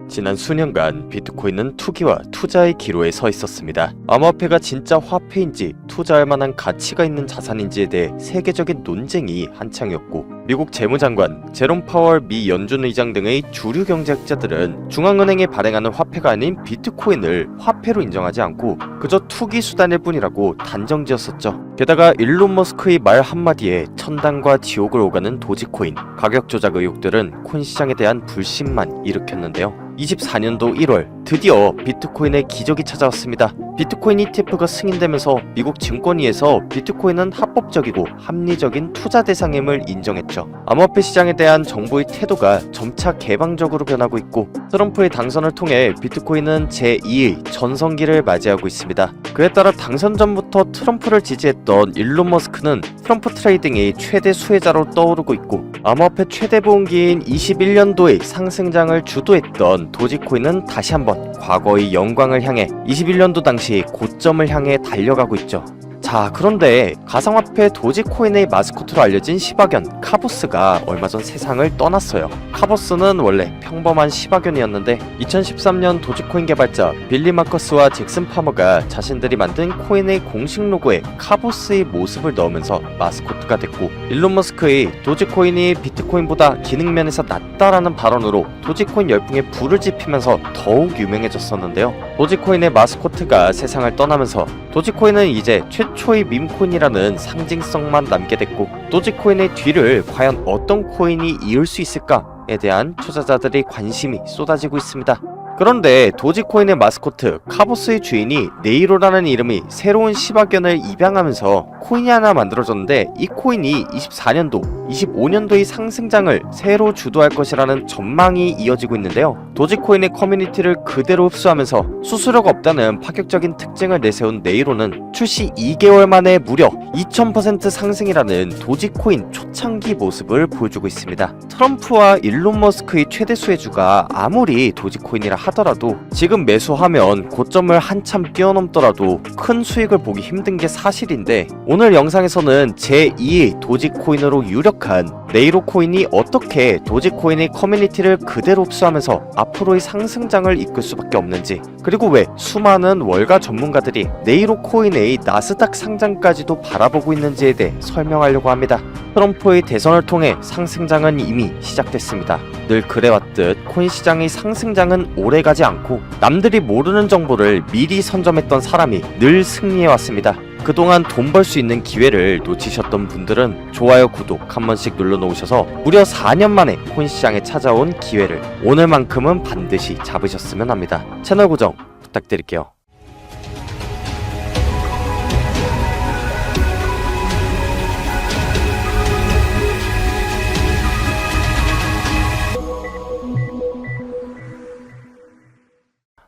지난 수년간 비트코인은 투기와 투자의 기로에 서 있었습니다. 암호화폐가 진짜 화폐인지 투자할 만한 가치가 있는 자산인지에 대해 세계적인 논쟁이 한창이었고, 미국 재무장관 제롬 파월 미 연준 의장 등의 주류 경제학자들은 중앙은행이 발행하는 화폐가 아닌 비트코인을 화폐로 인정하지 않고 그저 투기 수단일 뿐이라고 단정지었었죠. 게다가 일론 머스크의 말 한마디에 천당과 지옥을 오가는 도지코인, 가격 조작 의혹들은 코인 시장에 대한 불신만 일으켰는데요. 24년도 1월 드디어 비트코인의 기적이 찾아왔습니다. 비트코인 ETF가 승인되면서 미국 증권위에서 비트코인은 합법적이고 합리적인 투자 대상임을 인정했죠. 암호화폐 시장에 대한 정부의 태도가 점차 개방적으로 변하고 있고, 트럼프의 당선을 통해 비트코인은 제2의 전성기를 맞이하고 있습니다. 그에 따라 당선 전부터 트럼프를 지지했던 일론 머스크는 트럼프 트레이딩의 최대 수혜자로 떠오르고 있고, 암호화폐 최대 보험기인 21년도의 상승장을 주도했던 도지코인은 다시 한번 과거의 영광을 향해 21년도 당시 고점을 향해 달려가고 있죠. 자, 그런데 가상화폐 도지코인의 마스코트로 알려진 시바견 카보스가 얼마 전 세상을 떠났어요. 카보스는 원래 평범한 시바견이었는데 2013년 도지코인 개발자 빌리 마커스와 잭슨 파머가 자신들이 만든 코인의 공식 로고에 카보스의 모습을 넣으면서 마스코트가 됐고, 일론 머스크의 도지코인이 비트코인보다 기능면에서 낫다라는 발언으로 도지코인 열풍에 불을 지피면서 더욱 유명해졌었는데요. 도지코인의 마스코트가 세상을 떠나면서 도지코인은 이제 최초의 밈코인이라는 상징성만 남게 됐고, 도지코인의 뒤를 과연 어떤 코인이 이을 수 있을까에 대한 투자자들의 관심이 쏟아지고 있습니다. 그런데 도지코인의 마스코트 카보스의 주인이 네이로라는 이름이 새로운 시바견을 입양하면서 코인이 하나 만들어졌는데, 이 코인이 24년도, 25년도의 상승장을 새로 주도할 것이라는 전망이 이어지고 있는데요. 도지코인의 커뮤니티를 그대로 흡수하면서 수수료가 없다는 파격적인 특징을 내세운 네이로는 출시 2개월 만에 무려 2000% 상승이라는 도지코인 초창기 모습을 보여주고 있습니다. 트럼프와 일론 머스크의 최대 수혜주가 아무리 도지코인이라 하더라도 지금 매수하면 고점을 한참 뛰어넘더라도 큰 수익을 보기 힘든 게 사실인데, 오늘 영상에서는 제2의 도지코인으로 유력한 네이로 코인이 어떻게 도지코인의 커뮤니티를 그대로 흡수하면서 앞으로의 상승장을 이끌 수밖에 없는지, 그리고 왜 수많은 월가 전문가들이 네이로 코인의 나스닥 상장까지도 바라보고 있는지에 대해 설명하려고 합니다. 트럼프의 대선을 통해 상승장은 이미 시작됐습니다. 늘 그래왔듯 코인 시장의 상승장은 오래가지 않고 남들이 모르는 정보를 미리 선점했던 사람이 늘 승리해왔습니다. 그동안 돈 벌 수 있는 기회를 놓치셨던 분들은 좋아요, 구독 한 번씩 눌러놓으셔서 무려 4년 만에 코인 시장에 찾아온 기회를 오늘만큼은 반드시 잡으셨으면 합니다. 채널 고정 부탁드릴게요.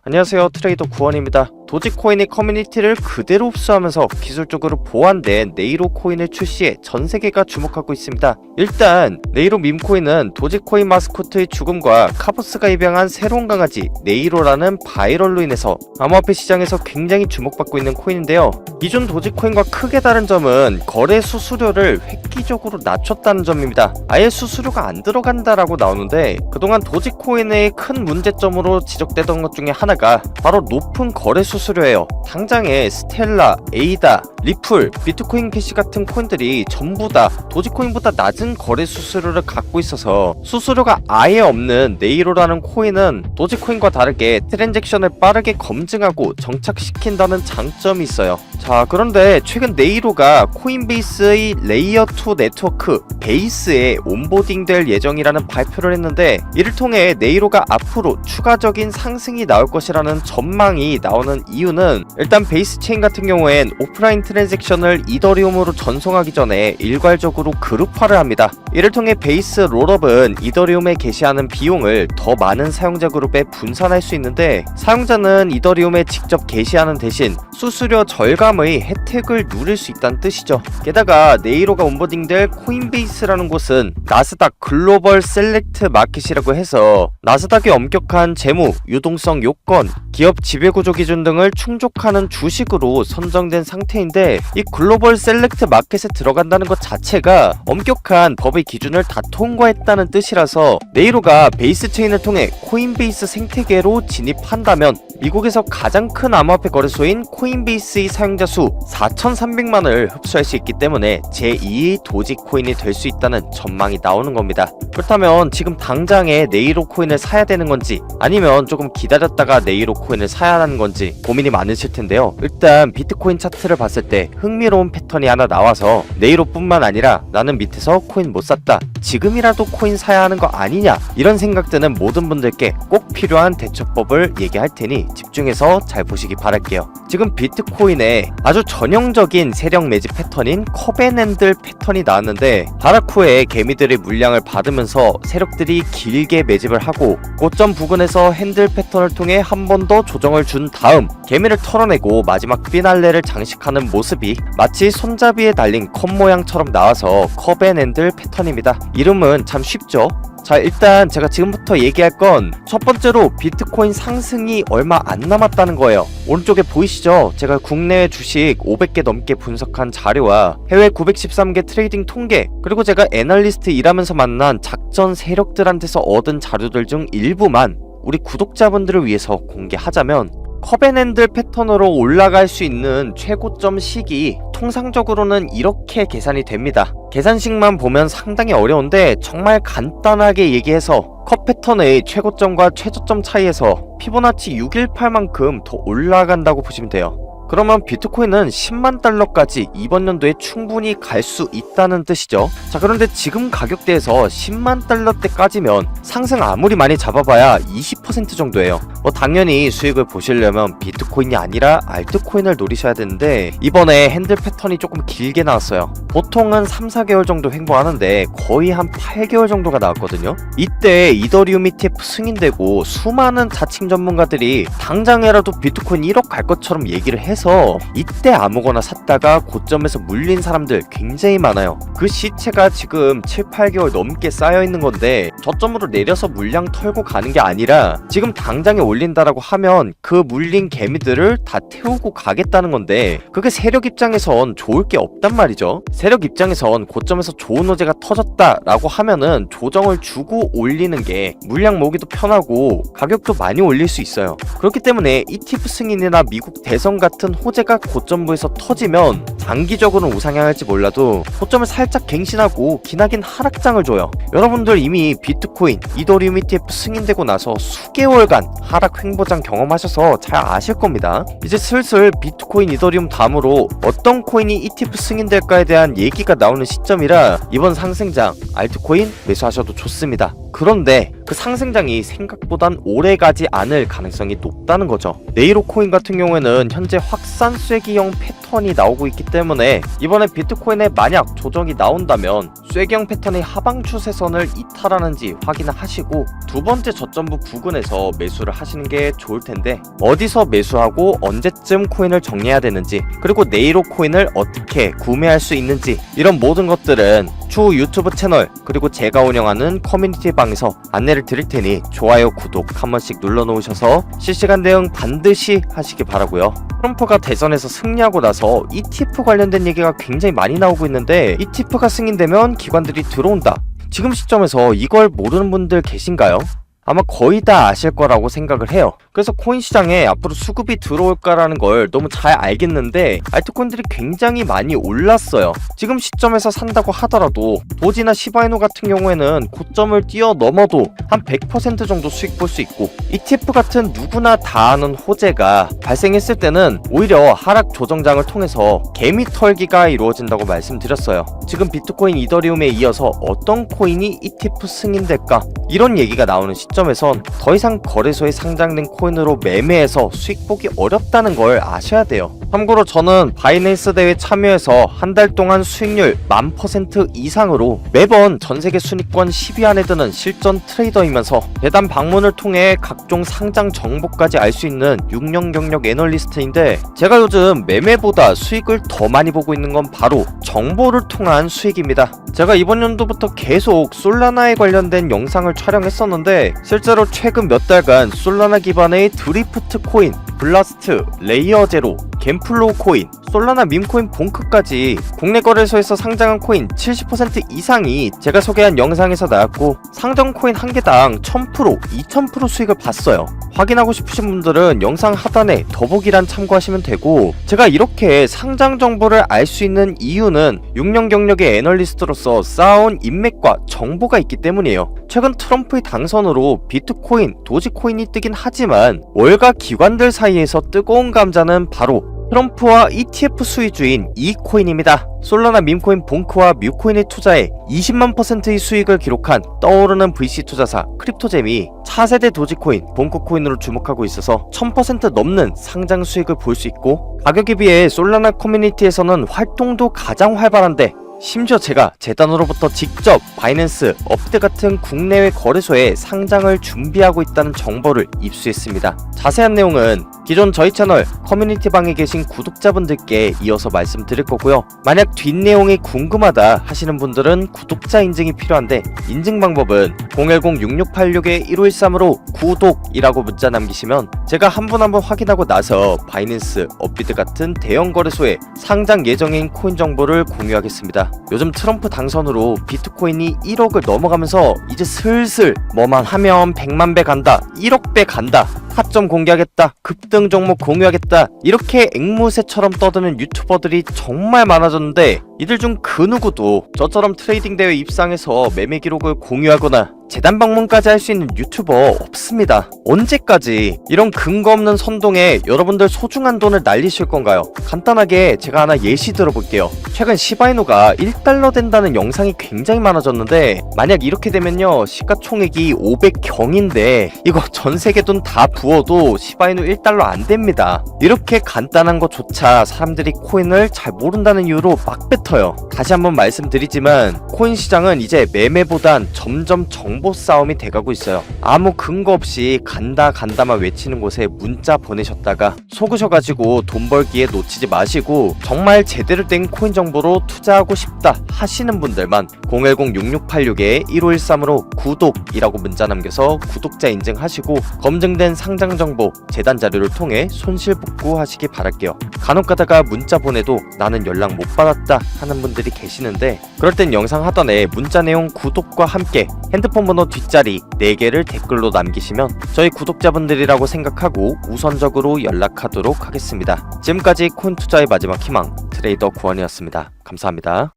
안녕하세요, 트레이더 구원입니다. 도지코인의 커뮤니티를 그대로 흡수하면서 기술적으로 보완된 네이로 코인을 출시해 전세계가 주목하고 있습니다. 일단 네이로 밈코인은 도지코인 마스코트의 죽음과 카보스가 입양한 새로운 강아지 네이로라는 바이럴로 인해서 암호화폐 시장에서 굉장히 주목받고 있는 코인인데요. 기존 도지코인과 크게 다른 점은 거래 수수료를 획기적으로 낮췄다는 점입니다. 아예 수수료가 안 들어간다라고 나오는데, 그동안 도지코인의 큰 문제점으로 지적되던 것 중에 하나가 바로 높은 거래 수수료예요. 당장에 스텔라, 에이다, 리플, 비트코인 캐시 같은 코인들이 전부 다 도지코인보다 낮은 거래 수수료를 갖고 있어서 수수료가 아예 없는 네이로라는 코인은 도지코인과 다르게 트랜잭션을 빠르게 검증하고 정착시킨다는 장점이 있어요. 자, 그런데 최근 네이로가 코인베이스의 레이어2 네트워크 베이스에 온보딩될 예정이라는 발표를 했는데, 이를 통해 네이로가 앞으로 추가적인 상승이 나올 것이라는 전망이 나오는 이유는, 일단 베이스 체인 같은 경우엔 오프라인 트랜잭션을 이더리움으로 전송하기 전에 일괄적으로 그룹화를 합니다. 이를 통해 베이스 롤업은 이더리움에 게시하는 비용을 더 많은 사용자 그룹에 분산할 수 있는데, 사용자는 이더리움에 직접 게시하는 대신 수수료 절감의 혜택을 누릴 수 있다는 뜻이죠. 게다가 네이로가 온보딩될 코인베이스라는 곳은 나스닥 글로벌 셀렉트 마켓이라고 해서 나스닥의 엄격한 재무, 유동성 요건, 기업 지배구조 기준 등을 충족한 주목하는 주식으로 선정된 상태인데 이 글로벌 셀렉트 마켓에 들어간다는 것 자체가 엄격한 법의 기준을 다 통과했다는 뜻이라서 네이로가 베이스 체인을 통해 코인베이스 생태계로 진입한다면 미국에서 가장 큰 암호화폐 거래소인 코인베이스의 사용자 수 4,300만을 흡수할 수 있기 때문에 제2의 도지코인이 될 수 있다는 전망이 나오는 겁니다. 그렇다면 지금 당장에 네이로 코인을 사야 되는 건지 아니면 조금 기다렸다가 네이로 코인을 사야 하는 건지 고민이 많으실 텐데요. 일단 비트코인 차트를 봤을 때 흥미로운 패턴이 하나 나와서 네이로뿐만 아니라 나는 밑에서 코인 못 샀다, 지금이라도 코인 사야 하는 거 아니냐, 이런 생각 드는 모든 분들께 꼭 필요한 대처법을 얘기할 테니 집중해서 잘 보시기 바랄게요. 지금 비트코인에 아주 전형적인 세력 매집 패턴인 컵앤핸들 패턴이 나왔는데 하락 후에 개미들의 물량을 받으면서 세력들이 길게 매집을 하고 고점 부근에서 핸들 패턴을 통해 한 번 더 조정을 준 다음 개미를 털어내고 마지막 피날레를 장식하는 모습이 마치 손잡이에 달린 컵 모양처럼 나와서 컵앤핸들 패턴입니다. 이름은 참 쉽죠? 자, 일단 제가 지금부터 얘기할 건 첫 번째로 비트코인 상승이 얼마 안 남았다는 거예요. 오른쪽에 보이시죠? 제가 국내외 주식 500개 넘게 분석한 자료와 해외 913개 트레이딩 통계, 그리고 제가 애널리스트 일하면서 만난 작전 세력들한테서 얻은 자료들 중 일부만 우리 구독자분들을 위해서 공개하자면 컵앤핸들 패턴으로 올라갈 수 있는 최고점 시기 통상적으로는 이렇게 계산이 됩니다. 계산식만 보면 상당히 어려운데 정말 간단하게 얘기해서 컵 패턴의 최고점과 최저점 차이에서 피보나치 618만큼 더 올라간다고 보시면 돼요. 그러면 비트코인은 10만 달러까지 이번 연도에 충분히 갈 수 있다는 뜻이죠. 자, 그런데 지금 가격대에서 10만 달러대까지면 상승 아무리 많이 잡아봐야 20% 정도예요. 당연히 수익을 보시려면 비트코인이 아니라 알트코인을 노리셔야 되는데 이번에 핸들 패턴이 조금 길게 나왔어요. 보통은 3, 4개월 정도 횡보하는데 거의 한 8개월 정도가 나왔거든요. 이때 이더리움 ETF 승인되고 수많은 자칭 전문가들이 당장이라도 비트코인 1억 갈 것처럼 얘기를 해서 이때 아무거나 샀다가 고점에서 물린 사람들 굉장히 많아요. 그 시체가 지금 7, 8개월 넘게 쌓여있는 건데 저점으로 내려서 물량 털고 가는 게 아니라 지금 당장에 올린다라고 하면 그 물린 개미들을 다 태우고 가겠다는 건데 그게 세력 입장에선 좋을 게 없단 말이죠. 세력 입장에선 고점에서 좋은 호재가 터졌다라고 하면은 조정을 주고 올리는 게 물량 모으기도 편하고 가격도 많이 올릴 수 있어요. 그렇기 때문에 ETF 승인이나 미국 대선 같은 호재가 고점부에서 터지면 장기적으로는 우상향할지 몰라도 고점을 살짝 갱신하고 기나긴 하락장을 줘요. 여러분들 이미 비트코인, 이더리움 ETF 승인되고 나서 수개월간 하락 횡보장 경험하셔서 잘 아실 겁니다. 이제 슬슬 비트코인, 이더리움 다음으로 어떤 코인이 ETF 승인될까에 대한 얘기가 나오는 시점이라 이번 상승장 알트코인 매수하셔도 좋습니다. 그런데 그 상승장이 생각보단 오래가지 않을 가능성이 높다는 거죠. 네이로 코인 같은 경우에는 현재 확산 쐐기형 패턴이 나오고 있기 때문에 이번에 비트코인에 만약 조정이 나온다면 쐐기형 패턴의 하방 추세선을 이탈하는지 확인을 하시고 두 번째 저점부 부근에서 매수를 하시는 게 좋을 텐데 어디서 매수하고 언제쯤 코인을 정리해야 되는지 그리고 네이로 코인을 어떻게 구매할 수 있는지 이런 모든 것들은 추후 유튜브 채널 그리고 제가 운영하는 커뮤니티 방에서 안내를 드릴 테니 좋아요, 구독 한 번씩 눌러놓으셔서 실시간 대응 반드시 하시기 바라고요. 트럼프가 대선에서 승리하고 나서 ETF 관련된 얘기가 굉장히 많이 나오고 있는데 ETF가 승인되면 기관들이 들어온다. 지금 시점에서 이걸 모르는 분들 계신가요? 아마 거의 다 아실 거라고 생각을 해요. 그래서 코인 시장에 앞으로 수급이 들어올까라는 걸 너무 잘 알겠는데 알트코인들이 굉장히 많이 올랐어요. 지금 시점에서 산다고 하더라도 도지나 시바이노 같은 경우에는 고점을 뛰어넘어도 한 100% 정도 수익 볼 수 있고 ETF 같은 누구나 다 아는 호재가 발생했을 때는 오히려 하락 조정장을 통해서 개미 털기가 이루어진다고 말씀드렸어요. 지금 비트코인, 이더리움에 이어서 어떤 코인이 ETF 승인될까? 이런 얘기가 나오는 시점에선 더 이상 거래소에 상장된 코인으로 매매해서 수익 보기 어렵다는 걸 아셔야 돼요. 참고로 저는 바이낸스 대회 참여해서 한 달 동안 수익률 1000% 이상으로 매번 전세계 순위권 10위 안에 드는 실전 트레이더이면서 대담 방문을 통해 각종 상장 정보까지 알 수 있는 6년 경력 애널리스트인데 제가 요즘 매매보다 수익을 더 많이 보고 있는 건 바로 정보를 통한 수익입니다. 제가 이번 연도부터 계속 솔라나에 관련된 영상을 촬영했었는데 실제로 최근 몇 달간 솔라나 기반의 드리프트 코인, 블라스트, 레이어 제로, 갬플로우 코인, 솔라나 밈코인 봉크까지 국내 거래소에서 상장한 코인 70% 이상이 제가 소개한 영상에서 나왔고, 상장 코인 한 개당 1000%, 2000% 수익을 봤어요. 확인하고 싶으신 분들은 영상 하단에 더보기란 참고하시면 되고, 제가 이렇게 상장 정보를 알 수 있는 이유는 6년 경력의 애널리스트로서 쌓아온 인맥과 정보가 있기 때문이에요. 최근 트럼프의 당선으로 비트코인, 도지코인이 뜨긴 하지만 월가 기관들 사이에서 뜨거운 감자는 바로 트럼프와 ETF 수위주인 이코인입니다. 솔라나 밈코인 봉크와 뮤코인에 투자해 20만 %의 수익을 기록한 떠오르는 VC 투자사 크립토잼이 차세대 도지코인, 봉크코인으로 주목하고 있어서 1000% 넘는 상장 수익을 볼 수 있고, 가격에 비해 솔라나 커뮤니티에서는 활동도 가장 활발한데, 심지어 제가 재단으로부터 직접 바이낸스, 업데 같은 국내외 거래소에 상장을 준비하고 있다는 정보를 입수했습니다. 자세한 내용은 기존 저희 채널 커뮤니티 방에 계신 구독자분들께 이어서 말씀드릴 거고요. 만약 뒷내용이 궁금하다 하시는 분들은 구독자 인증이 필요한데, 인증 방법은 010-6686-1513으로 구독이라고 문자 남기시면 제가 한 분 한 분 확인하고 나서 바이낸스, 업비트 같은 대형 거래소에 상장 예정인 코인 정보를 공유하겠습니다. 요즘 트럼프 당선으로 비트코인이 1억을 넘어가면서 이제 슬슬 뭐만 하면 100만 배 간다, 1억 배 간다, 타점 공개하겠다, 급등 종목 공유하겠다, 이렇게 앵무새처럼 떠드는 유튜버들이 정말 많아졌는데, 이들 중 그 누구도 저처럼 트레이딩 대회 입상해서 매매 기록을 공유하거나 재단 방문까지 할 수 있는 유튜버 없습니다. 언제까지 이런 근거 없는 선동에 여러분들 소중한 돈을 날리실 건가요? 간단하게 제가 하나 예시 들어볼게요. 최근 시바이누가 1달러 된다는 영상이 굉장히 많아졌는데, 만약 이렇게 되면요, 시가총액이 500경인데 이거 전세계 돈 다 부어도 시바이누 1달러 안 됩니다. 이렇게 간단한 것조차 사람들이 코인을 잘 모른다는 이유로 막 뱉어요. 다시 한번 말씀드리지만 코인 시장은 이제 매매보단 점점 정보 싸움이 돼가고 있어요. 아무 근거 없이 간다만 외치는 곳에 문자 보내셨다가 속으셔가지고 돈 벌기에 놓치지 마시고, 정말 제대로 된 코인 정보로 투자하고 싶다 하시는 분들만 010-6686-1513으로 구독이라고 문자 남겨서 구독자 인증하시고, 검증된 상장 정보, 재단 자료를 통해 손실복구 하시기 바랄게요. 간혹 가다가 문자 보내도 나는 연락 못 받았다 하는 분들이 계시는데, 그럴 땐 영상 하단에 문자 내용 구독과 함께 핸드폰 번호 뒷자리 4개를 댓글로 남기시면 저희 구독자분들이라고 생각하고 우선적으로 연락하도록 하겠습니다. 지금까지 코인 투자의 마지막 희망, 트레이더 구원이었습니다. 감사합니다.